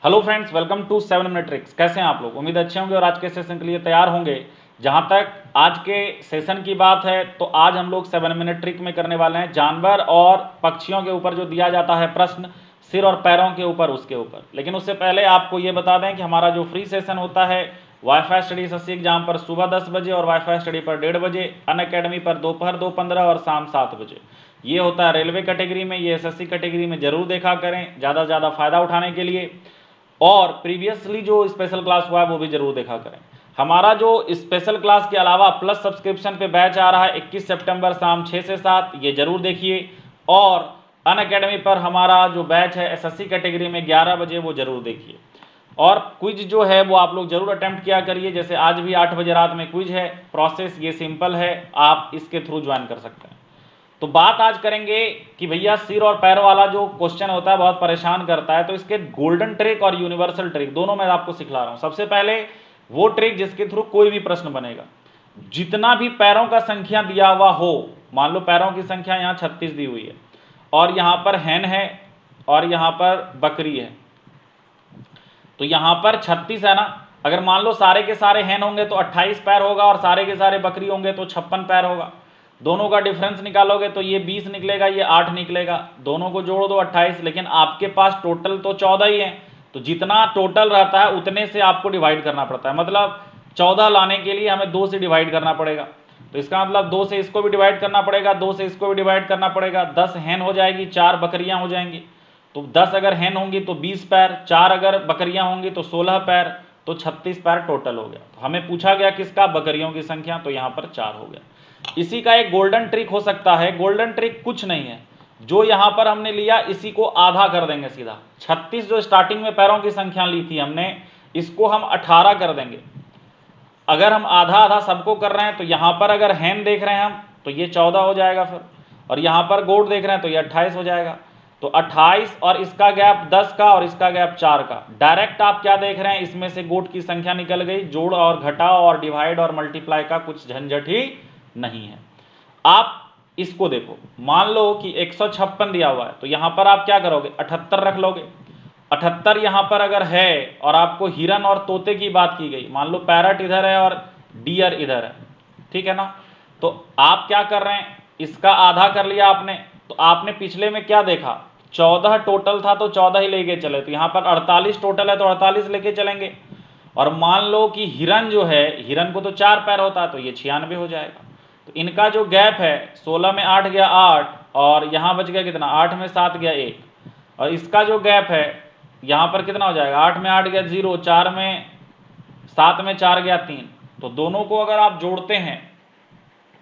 Hello friends, welcome to 7 minute tricks. कैसे हैं आप लोग? उम्मीद अच्छे होंगे और आज के सेशन के लिए तैयार होंगे। जहां तक आज के सेशन की बात है तो आज हम लोग 7 मिनट ट्रिक में करने वाले हैं जानवर और पक्षियों के ऊपर जो दिया जाता है प्रश्न सिर और पैरों के ऊपर, उसके ऊपर। लेकिन उससे पहले आपको ये बता दें कि हमारा जो फ्री सेशन होता है वाईफाई स्टडी एसएससी एग्जाम पर सुबह 10 बजे और वाईफाई स्टडी पर 1:30 बजे, अनअकैडमी पर दोपहर 2:15 और शाम 7 बजे। ये होता है रेलवे कैटेगरी में, ये एसएससी कैटेगरी में जरूर देखा करें ज़्यादा से ज़्यादा फायदा उठाने के लिए। और प्रीवियसली जो स्पेशल क्लास हुआ है वो भी जरूर देखा करें। हमारा जो स्पेशल क्लास के अलावा प्लस सब्सक्रिप्शन पे बैच आ रहा है 21 सितंबर शाम 6 से 7, ये जरूर देखिए। और अनअकैडमी पर हमारा जो बैच है एसएससी कैटेगरी में 11 बजे, वो जरूर देखिए। और क्विज जो है वो आप लोग जरूर अटेम्प्ट किया करिए। जैसे आज भी 8 बजे रात में क्विज है। प्रोसेस ये सिंपल है, आप इसके थ्रू ज्वाइन कर सकते हैं। तो बात आज करेंगे कि भैया सिर और पैर वाला जो क्वेश्चन होता है बहुत परेशान करता है, तो इसके गोल्डन ट्रिक और यूनिवर्सल ट्रिक दोनों मैं आपको सिखला रहा हूं। सबसे पहले वो ट्रिक जिसके थ्रू कोई भी प्रश्न बनेगा, जितना भी पैरों का संख्या दिया हुआ हो, मान लो पैरों की संख्या यहाँ 36 दी हुई है और यहाँ पर हैन है और यहाँ पर बकरी है, तो यहाँ पर 36 है ना। अगर मान लो सारे के सारे हैन होंगे तो 28 पैर होगा और सारे के सारे बकरी होंगे तो 56 पैर होगा। दोनों का डिफरेंस निकालोगे तो ये 20 निकलेगा, ये 8 निकलेगा। दोनों को जोड़ दो 28, लेकिन आपके पास टोटल तो 14 ही है, तो जितना टोटल रहता है उतने से आपको डिवाइड करना पड़ता है। मतलब 14 लाने के लिए हमें 2 से डिवाइड करना पड़ेगा। तो इसका मतलब 2 से इसको भी डिवाइड करना पड़ेगा, 2 से इसको भी डिवाइड करना पड़ेगा। 10 हैन हो जाएगी, 4 बकरियां हो जाएंगी। तो 10 अगर हैन होंगी तो 20 पैर, 4 अगर बकरियां होंगी तो 16 पैर, तो 36 पैर टोटल हो गया। तो हमें पूछा गया किसका? बकरियों की संख्या, तो यहाँ पर 4 हो गया। इसी का एक गोल्डन ट्रिक हो सकता है। गोल्डन ट्रिक कुछ नहीं है, जो यहाँ पर हमने लिया इसी को आधा कर देंगे सीधा। 36 जो स्टार्टिंग में पैरों की संख्या ली थी हमने, इसको हम 18 कर देंगे। अगर हम आधा आधा सबको कर रहे हैं तो यहाँ पर अगर हैन देख रहे हैं हम तो ये 14 हो जाएगा फिर, और यहाँ पर गोट देख रहे हैं तो ये 28 हो जाएगा। तो 28 और इसका गैप 10 का और इसका गैप 4 का। डायरेक्ट आप क्या देख रहे हैं, इसमें से गोट की संख्या निकल गई। जोड़ और घटाओ और डिवाइड और मल्टीप्लाई का कुछ झंझट ही नहीं है। आप इसको देखो, मान लो कि 156 दिया हुआ है, तो यहाँ पर आप क्या करोगे? 78 रख लोगे। 78 यहाँ पर अगर है और आपको हिरन और तोते की बात की गई, मान लो पैरट इधर है और डियर इधर है, ठीक है ना। तो आप क्या कर रहे हैं, इसका आधा कर लिया आपने। तो आपने पिछले में क्या देखा? 14 टोटल था तो 14 ही लेके चले, तो यहाँ पर 48 टोटल है तो 48 लेके चलेंगे। और मान लो कि हिरन जो है, हिरन को तो 4 पैर होता है तो ये 96 हो जाएगा। तो इनका जो गैप है 16 में 8 गया 8, और यहाँ बच गया कितना? 8 में 7 गया 1, और इसका जो गैप है यहाँ पर कितना हो जाएगा? 8 में 8 गया 0, 4 में 7 में 4 गया 3। तो दोनों को अगर आप जोड़ते हैं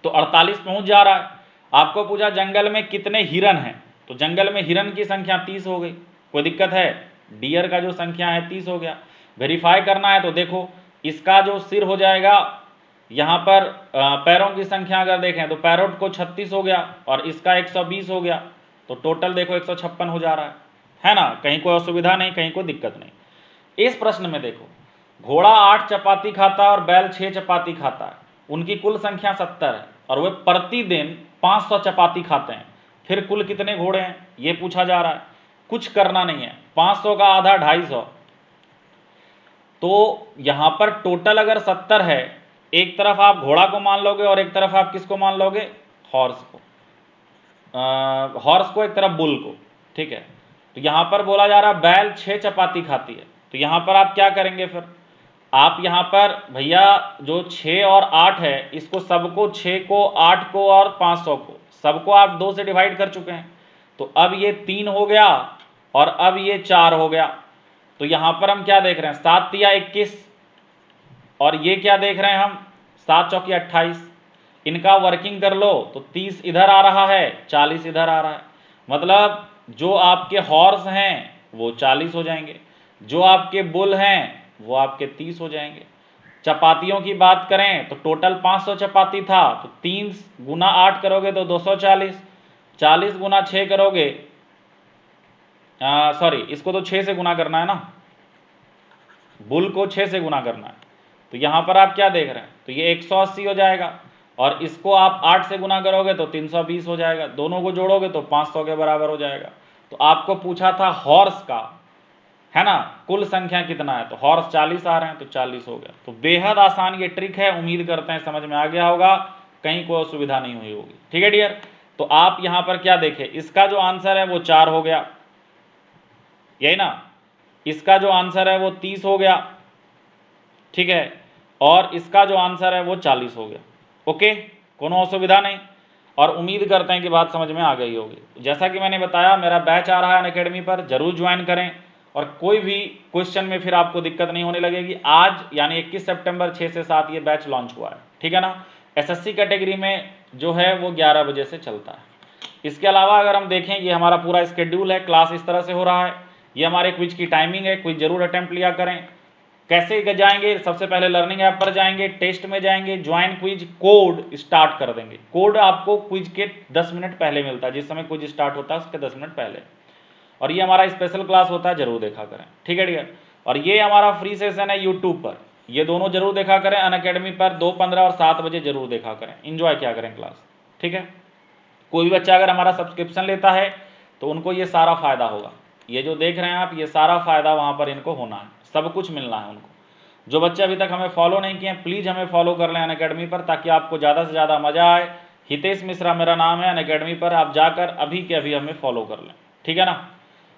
तो 48 पहुंच जा रहा है। आपको पूछा जंगल में कितने हिरन हैं, तो जंगल में हिरन की संख्या 30 हो गई। कोई दिक्कत है? डियर का जो संख्या है 30 हो गया। वेरीफाई करना है तो देखो, इसका जो सिर हो जाएगा, यहाँ पर पैरों की संख्या अगर देखें तो पैरोट को 36 हो गया और इसका 120 हो गया। तो टोटल देखो 156 हो जा रहा है ना। कहीं कोई असुविधा नहीं, कहीं कोई दिक्कत नहीं। इस प्रश्न में देखो, घोड़ा 8 चपाती खाता है और बैल 6 चपाती खाता है। उनकी कुल संख्या 70 है और वे प्रतिदिन 500 चपाती खाते हैं। फिर कुल कितने घोड़े हैं ये पूछा जा रहा है। कुछ करना नहीं है, 500 का आधा 250। तो यहां पर टोटल अगर 70 है, एक तरफ आप घोड़ा को मान लोगे और एक तरफ आप किसको मान लोगे? हॉर्स को। हॉर्स को, एक तरफ बुल को, ठीक है। तो यहां पर बोला जा रहा है बैल 6 चपाती खाती है, तो यहां पर आप क्या करेंगे? फिर आप यहां पर भैया जो 6 और 8 है, इसको सबको 6 को 8 को और 500 को सबको आप 2 से डिवाइड कर चुके हैं। तो अब ये 3 हो गया और अब ये 4 हो गया। तो यहां पर हम क्या देख रहे हैं? 7 तिया 21, और ये क्या देख रहे हैं हम? 7 चौकी 28। इनका वर्किंग कर लो तो 30 इधर आ रहा है, 40 इधर आ रहा है। मतलब जो आपके हॉर्स हैं वो 40 हो जाएंगे, जो आपके बुल हैं वो आपके 30 हो जाएंगे। चपातियों की बात करें तो टोटल 500 चपाती था, तो 3 गुना 8 करोगे तो 240, 40 गुना 6 करोगे, सॉरी इसको तो 6 से गुना करना है ना, बुल को 6 से गुना करना है। तो यहाँ पर आप क्या देख रहे हैं? तो ये 180 हो जाएगा, और इसको आप 8 से गुना करोगे तो 320 हो जाएगा। दोनों को जोड़ोगे तो 500 के बराबर हो जाएगा। तो आपको पूछा था हॉर्स का, है ना। कुल संख्या कितना है, तो हॉर्स 40 आ रहे हैं, तो 40 हो गया। तो बेहद आसान ये ट्रिक है, उम्मीद करते हैं समझ में आ गया होगा, कहीं कोई असुविधा नहीं हुई होगी। ठीक है डियर, तो आप यहां पर क्या देखें, इसका जो आंसर है वो 4 हो गया, यही ना। इसका जो आंसर है वो 30 हो गया, ठीक है, और इसका जो आंसर है वो 40 हो गया। ओके, कोनो असुविधा नहीं, और उम्मीद करते हैं कि बात समझ में आ गई होगी। जैसा कि मैंने बताया, मेरा बैच आ रहा है अनअकैडमी पर, जरूर ज्वाइन करें, और कोई भी क्वेश्चन में फिर आपको दिक्कत नहीं होने लगेगी। आज यानी 21 सितंबर 6 से 7 ये बैच लॉन्च हुआ है, ठीक है ना। एसएससी कैटेगरी में जो है वो 11 बजे से चलता है। इसके अलावा अगर हम देखें, ये हमारा पूरा स्केड्यूल है, क्लास इस तरह से हो रहा है, ये हमारे क्विज की टाइमिंग है, क्विज जरूर अटेम्प्ट लिया करें। कैसे जाएंगे, सबसे पहले लर्निंग ऐप पर जाएंगे, टेस्ट में जाएंगे, ज्वाइन क्विज, कोड स्टार्ट कर देंगे। कोड आपको क्विज के 10 मिनट पहले मिलता है, जिस समय क्विज स्टार्ट होता है उसके 10 मिनट पहले। और ये हमारा स्पेशल क्लास होता है, जरूर देखा करें, ठीक है डियर। और ये हमारा फ्री सेशन है यूट्यूब पर, ये दोनों जरूर देखा करें। अनअकैडमी पर 2:15 और 7 बजे जरूर देखा करें, इंजॉय किया करें क्लास, ठीक है। कोई भी बच्चा अगर हमारा सब्सक्रिप्शन लेता है तो उनको ये सारा फायदा होगा, ये जो देख रहे हैं आप, ये सारा फायदा वहाँ पर इनको होना है, सब कुछ मिलना है उनको। जो बच्चे अभी तक हमें फॉलो नहीं किए, प्लीज़ हमें फॉलो कर लें अनअकैडमी पर, ताकि आपको ज़्यादा से ज़्यादा मज़ा आए। हितेश मिश्रा मेरा नाम है, अनअकैडमी पर आप जाकर अभी के अभी हमें फॉलो कर लें, ठीक है ना।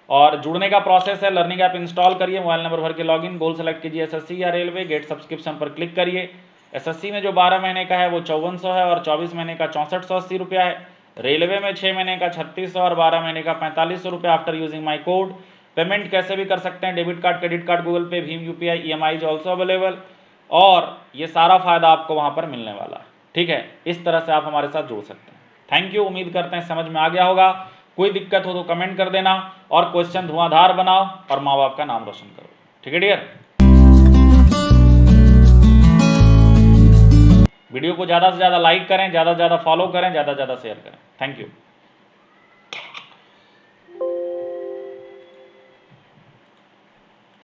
और जुड़ने का प्रोसेस है, लर्निंग ऐप इंस्टॉल करिए, मोबाइल नंबर भर के लॉगिन, गोल सेलेक्ट कीजिए एसएससी या रेलवे, गेट सब्सक्रिप्शन पर क्लिक करिए। एसएससी में जो 12 महीने का है वो 5400 है, और 24 महीने का 6480 रुपया है। रेलवे में 6 महीने का 3600 और 12 महीने का 4500 रुपया after using my code. Payment कैसे भी कर सकते हैं, debit card, credit card, Google Pay, भीम, UPI, EMI is also available. और ये सारा फायदा आपको वहां पर मिलने वाला है, ठीक है। इस तरह से आप हमारे साथ जुड़ सकते हैं। थैंक यू, उम्मीद करते हैं समझ में आ गया होगा। कोई दिक्कत हो तो कमेंट कर देना, और क्वेश्चन धुआंधार बनाओ और माँ बाप का नाम रोशन करो, ठीक है डियर। वीडियो को ज़्यादा से ज़्यादा लाइक करें, ज़्यादा से ज़्यादा फॉलो करें, ज़्यादा से ज़्यादा शेयर करें। Thank you.